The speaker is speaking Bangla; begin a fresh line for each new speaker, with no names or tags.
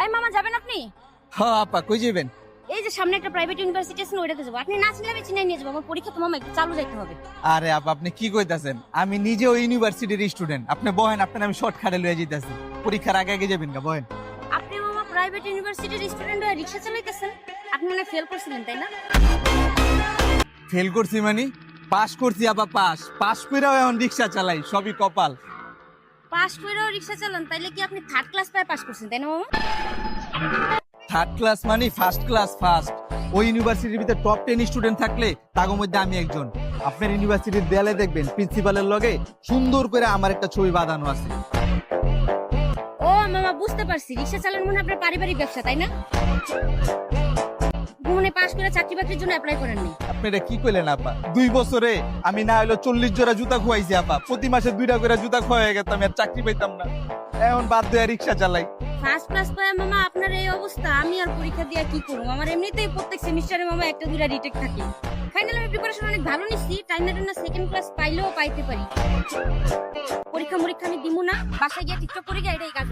এই মামা যাবেন আপনি?
হ্যাঁ আপা, কই যাবেন?
এই যে সামনে একটা প্রাইভেট ইউনিভার্সিটি আছে ওইটাতে যাবো। আপনি না ছিলেন আমি চিনাই নিয়ে যাবো। আমার পরীক্ষা তো মামা একটু চালু যাইতে হবে।
আরে আপা, আপনি কি কইতাছেন? আমি নিজেও ইউনিভার্সিটির স্টুডেন্ট। আপনি বহেন, আপনার আমি শর্টকাটে লয়ে যাইতাছি। পরীক্ষার আগে আগে যাবেন না, বহেন।
আপনি মামা প্রাইভেট ইউনিভার্সিটির স্টুডেন্ট হয়ে রিক্সা চালাইতেছেন? আপনি মনে ফেল করছিলেন তাই না?
ফেল করছি মানে? পাস করছি আপা, পাস কইরাও এখন রিকশা চালাই, সবই কপাল।
পাস করেও রিক্সা চালান তাইলে কি আপনি থার্ড ক্লাস পায় পাস করছেন তাই না মামা?
থার্ড ক্লাস মানে ফার্স্ট ক্লাস ফার্স্ট। ওই ইউনিভার্সিটির ভিতরে টপ 10 স্টুডেন্ট থাকলে তার মধ্যে আমি একজন। আপনার ইউনিভার্সিটির দেয়ালে দেখবেন প্রিন্সিপালের লগে সুন্দর করে আমার একটা ছবি বাঁধানো আছে।
ও মামা বুঝতে পারছি, রিক্সা চালান মনে হয় আপনার পারিবারিক ব্যবসা তাই না? মনে পাস করে চাকরি বাকরির জন্য অ্যাপ্লাই করেননি?
আপনি এটা কি কইলেন আপা? 2 বছরে আমি না হলো 40 জোড়া জুতা খোয়াইছি আপা। প্রতি মাসে 2টা করে জুতা খোয়া গেতাম, আমি আর চাকরি পাইতাম না। এখন বাধ্য হয়ে রিক্সা চালাই।
ফার্স্ট ক্লাস পায় মামা আপনার এই অবস্থা, আমি আর পরীক্ষা দিয়ে কি করব? আমার এমনিতেই প্রত্যেক সেমিস্টারে মামা একটা দুইটা রিটেক থাকে। ফাইনাল আমি প্রিপারেশন অনেক ভালো নিছি, টাইমের জন্য সেকেন্ড ক্লাস পাইলেও পাইতে পারি। পরীক্ষা আমি দিমু না, বাসায় গিয়ে টিকটক করে গিয়ে এটাই কাজ।